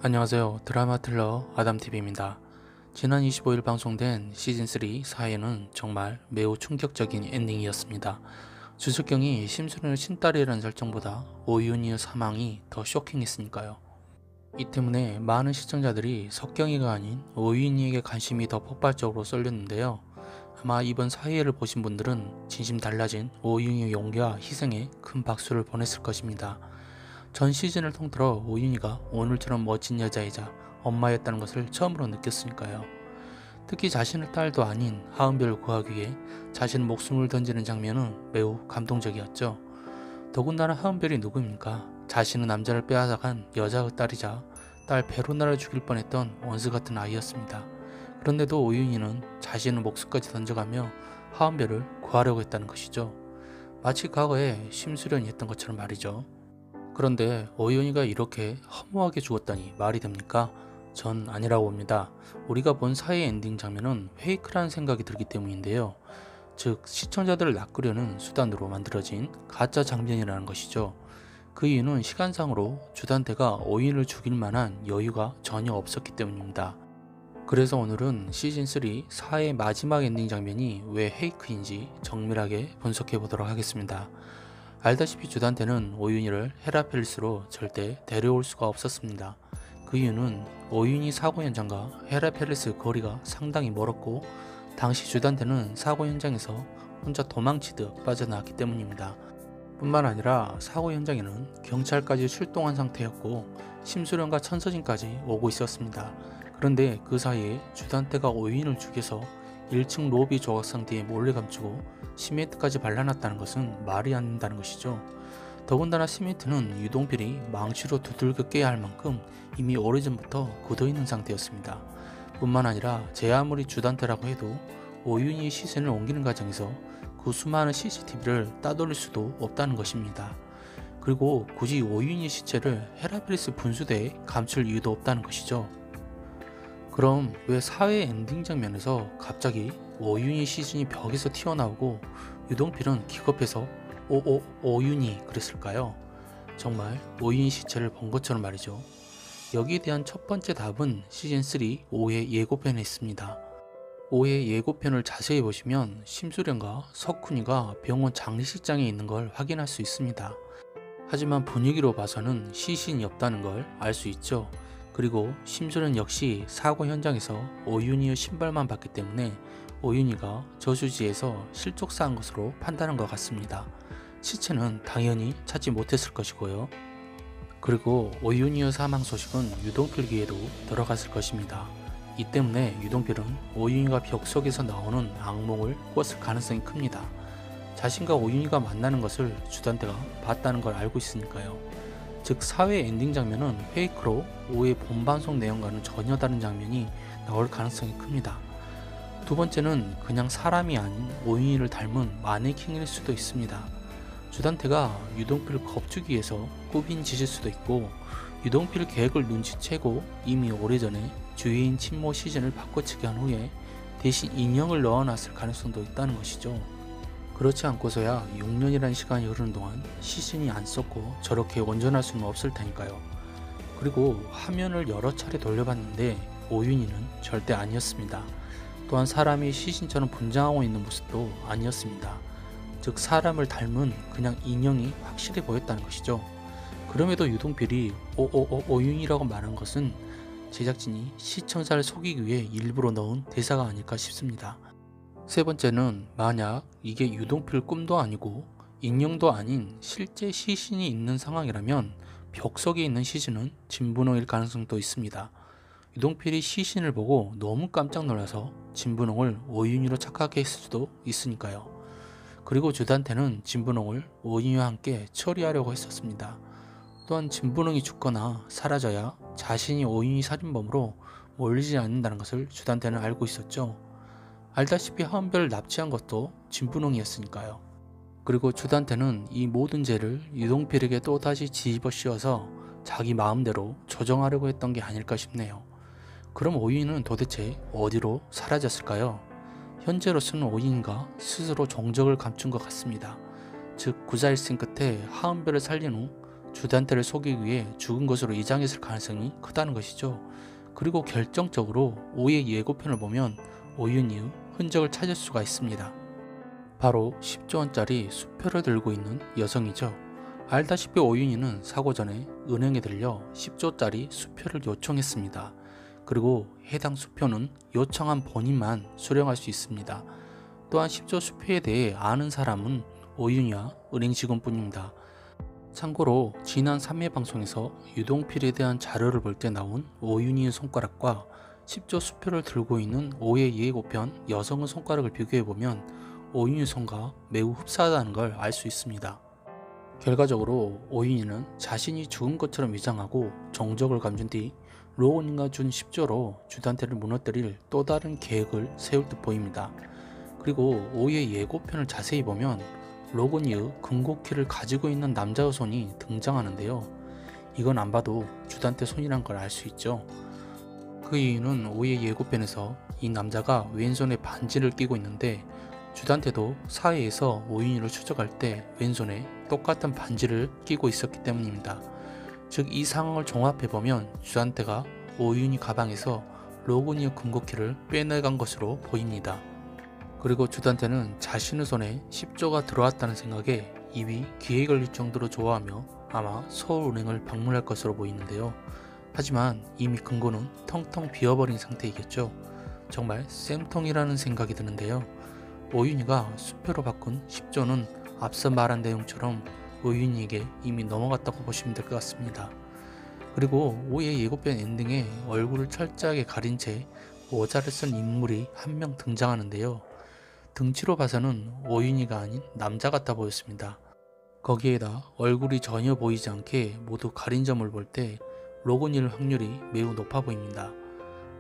안녕하세요. 드라마 틀러 아담TV입니다. 지난 25일 방송된 시즌3 4회는 정말 매우 충격적인 엔딩이었습니다. 주석경이 심수련의 친딸이라는 설정보다 오윤희의 사망이 더 쇼킹했으니까요. 이 때문에 많은 시청자들이 석경이가 아닌 오윤희에게 관심이 더 폭발적으로 쏠렸는데요. 아마 이번 4회를 보신 분들은 진심 달라진 오윤희의 용기와 희생에 큰 박수를 보냈을 것입니다. 전 시즌을 통틀어 오윤희가 오늘처럼 멋진 여자이자 엄마였다는 것을 처음으로 느꼈으니까요. 특히 자신의 딸도 아닌 하은별을 구하기 위해 자신의 목숨을 던지는 장면은 매우 감동적이었죠. 더군다나 하은별이 누구입니까? 자신은 남자를 빼앗아간 여자의 딸이자 딸 베로나를 죽일 뻔했던 원수 같은 아이였습니다. 그런데도 오윤희는 자신의 목숨까지 던져가며 하은별을 구하려고 했다는 것이죠. 마치 과거에 심수련이 했던 것처럼 말이죠. 그런데 오윤희가 이렇게 허무하게 죽었다니 말이 됩니까? 전 아니라고 봅니다. 우리가 본 사회 엔딩 장면은 페이크라는 생각이 들기 때문인데요. 즉 시청자들을 낚으려는 수단으로 만들어진 가짜 장면이라는 것이죠. 그 이유는 시간상으로 주단태가 오윤희를 죽일 만한 여유가 전혀 없었기 때문입니다. 그래서 오늘은 시즌3 4의 마지막 엔딩 장면이 왜 페이크인지 정밀하게 분석해 보도록 하겠습니다. 알다시피 주단태는 오윤희를 헤라펠리스로 절대 데려올 수가 없었습니다. 그 이유는 오윤희 사고 현장과 헤라펠리스 거리가 상당히 멀었고 당시 주단태는 사고 현장에서 혼자 도망치듯 빠져나왔기 때문입니다. 뿐만 아니라 사고 현장에는 경찰까지 출동한 상태였고 심수련과 천서진까지 오고 있었습니다. 그런데 그 사이에 주단태가 오윤희를 죽여서 1층 로비 조각상 뒤에 몰래 감추고 시멘트까지 발라놨다는 것은 말이 안 된다는 것이죠. 더군다나 시멘트는 유동필이 망치로 두들겨 깨야 할 만큼 이미 오래전부터 굳어있는 상태였습니다. 뿐만 아니라 제 아무리 주단태라고 해도 오윤희의 시선을 옮기는 과정에서 그 수많은 CCTV를 따돌릴 수도 없다는 것입니다. 그리고 굳이 오윤희 시체를 헤라필리스 분수대에 감출 이유도 없다는 것이죠. 그럼 왜 4회 엔딩 장면에서 갑자기 오윤희 시즌이 벽에서 튀어나오고 유동필은 기겁해서 오윤희 그랬을까요? 정말 오윤희 시체를 본 것처럼 말이죠. 여기에 대한 첫 번째 답은 시즌3 5회 예고편에 있습니다. 5회 예고편을 자세히 보시면 심수련과 석훈이가 병원 장례식장에 있는 걸 확인할 수 있습니다. 하지만 분위기로 봐서는 시신이 없다는 걸 알 수 있죠. 그리고 심수련 역시 사고 현장에서 오윤희의 신발만 봤기 때문에 오윤희가 저수지에서 실족사한 것으로 판단한 것 같습니다. 시체는 당연히 찾지 못했을 것이고요. 그리고 오윤희의 사망 소식은 유동필 귀에도 들어갔을 것입니다. 이 때문에 유동필은 오윤희가 벽 속에서 나오는 악몽을 꿨을 가능성이 큽니다. 자신과 오윤희가 만나는 것을 주단태가 봤다는 걸 알고 있으니까요. 즉 4회 엔딩 장면은 페이크로 5회 본방송 내용과는 전혀 다른 장면이 나올 가능성이 큽니다. 두 번째는 그냥 사람이 아닌 오윤희를 닮은 마네킹일 수도 있습니다. 주단태가 유동필을 겁주기 위해서 꾸민 짓일 수도 있고 유동필 계획을 눈치채고 이미 오래전에 주위인 친모 시즌을 바꿔치기 한 후에 대신 인형을 넣어놨을 가능성도 있다는 것이죠. 그렇지 않고서야 6년이라는 시간이 흐르는 동안 시신이 안 썩고 저렇게 온전할 수는 없을 테니까요. 그리고 화면을 여러 차례 돌려봤는데 오윤희는 절대 아니었습니다. 또한 사람이 시신처럼 분장하고 있는 모습도 아니었습니다. 즉 사람을 닮은 그냥 인형이 확실히 보였다는 것이죠. 그럼에도 유동필이 오윤희라고 말한 것은 제작진이 시청자를 속이기 위해 일부러 넣은 대사가 아닐까 싶습니다. 세 번째는 만약 이게 유동필 꿈도 아니고 인형도 아닌 실제 시신이 있는 상황이라면 벽속에 있는 시신은 진분홍일 가능성도 있습니다. 유동필이 시신을 보고 너무 깜짝 놀라서 진분홍을 오윤희로 착각했을 수도 있으니까요. 그리고 주단태는 진분홍을 오윤희와 함께 처리하려고 했었습니다. 또한 진분홍이 죽거나 사라져야 자신이 오윤희 살인범으로 몰리지 않는다는 것을 주단태는 알고 있었죠. 알다시피 하은별을 납치한 것도 진분홍이었으니까요. 그리고 주단태는 이 모든 죄를 유동필에게 또다시 뒤집어 씌워서 자기 마음대로 조정하려고 했던 게 아닐까 싶네요. 그럼 오윤희는 도대체 어디로 사라졌을까요? 현재로서는 오윤희가 스스로 정적을 감춘 것 같습니다. 즉 구자일생 끝에 하은별을 살린 후 주단태를 속이기 위해 죽은 것으로 이장했을 가능성이 크다는 것이죠. 그리고 결정적으로 오이의 예고편을 보면 오윤이의 흔적을 찾을 수가 있습니다. 바로 10조 원짜리 수표를 들고 있는 여성이죠. 알다시피 오윤이는 사고 전에 은행에 들려 10조짜리 수표를 요청했습니다. 그리고 해당 수표는 요청한 본인만 수령할 수 있습니다. 또한 10조 수표에 대해 아는 사람은 오윤이와 은행 직원뿐입니다. 참고로 지난 3회 방송에서 유동필에 대한 자료를 볼 때 나온 오윤이의 손가락과 10조 수표를 들고 있는 오의 예고편 여성의 손가락을 비교해보면 오윤이 손과 매우 흡사하다는 걸 알 수 있습니다. 결과적으로 오윤이는 자신이 죽은 것처럼 위장하고 정적을 감춘 뒤 로건이가 준 10조로 주단태를 무너뜨릴 또 다른 계획을 세울 듯 보입니다. 그리고 오의 예고편을 자세히 보면 로건이의 금고키를 가지고 있는 남자의 손이 등장하는데요. 이건 안 봐도 주단태 손이란 걸 알 수 있죠. 그 이유는 오의 예고편에서 이 남자가 왼손에 반지를 끼고 있는데 주단태도 사회에서 오윤이를 추적할 때 왼손에 똑같은 반지를 끼고 있었기 때문입니다. 즉 이 상황을 종합해보면 주단태가 오윤이 가방에서 로건이의 금고키를 빼내간 것으로 보입니다. 그리고 주단태는 자신의 손에 10조가 들어왔다는 생각에 입이 귀에 걸릴 정도로 좋아하며 아마 서울은행을 방문할 것으로 보이는데요. 하지만 이미 금고는 텅텅 비어버린 상태이겠죠. 정말 쌤통이라는 생각이 드는데요. 오윤이가 수표로 바꾼 10조는 앞서 말한 내용처럼 오윤이에게 이미 넘어갔다고 보시면 될 것 같습니다. 그리고 오의 예고편 엔딩에 얼굴을 철저하게 가린 채 모자를 쓴 인물이 한 명 등장하는데요. 등치로 봐서는 오윤이가 아닌 남자 같아 보였습니다. 거기에다 얼굴이 전혀 보이지 않게 모두 가린 점을 볼 때 로건일 확률이 매우 높아 보입니다.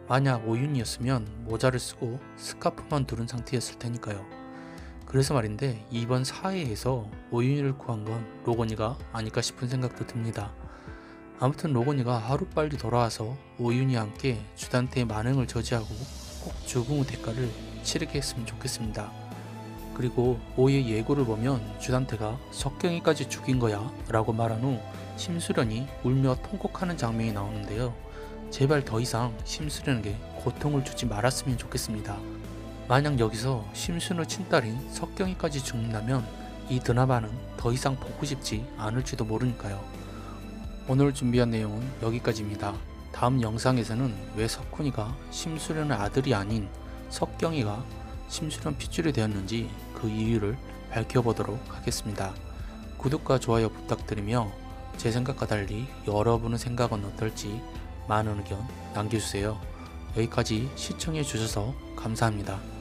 만약 오윤이었으면 모자를 쓰고 스카프만 두른 상태였을 테니까요. 그래서 말인데 이번 사회에서 오윤이를 구한 건 로건이가 아닐까 싶은 생각도 듭니다. 아무튼 로건이가 하루빨리 돌아와서 오윤이와 함께 주단태의 만행을 저지하고 꼭 죽음의 대가를 치르게 했으면 좋겠습니다. 그리고 오의 예고를 보면 주단태가 석경이까지 죽인 거야 라고 말한 후 심수련이 울며 통곡하는 장면이 나오는데요. 제발 더 이상 심수련에게 고통을 주지 말았으면 좋겠습니다. 만약 여기서 심수련의 친딸인 석경이까지 죽는다면 이 드라마는 더 이상 보고 싶지 않을지도 모르니까요. 오늘 준비한 내용은 여기까지입니다. 다음 영상에서는 왜 석훈이가 심수련의 아들이 아닌 석경이가 심수련 핏줄이 되었는지 그 이유를 밝혀보도록 하겠습니다. 구독과 좋아요 부탁드리며 제 생각과 달리 여러분의 생각은 어떨지 많은 의견 남겨주세요. 여기까지 시청해 주셔서 감사합니다.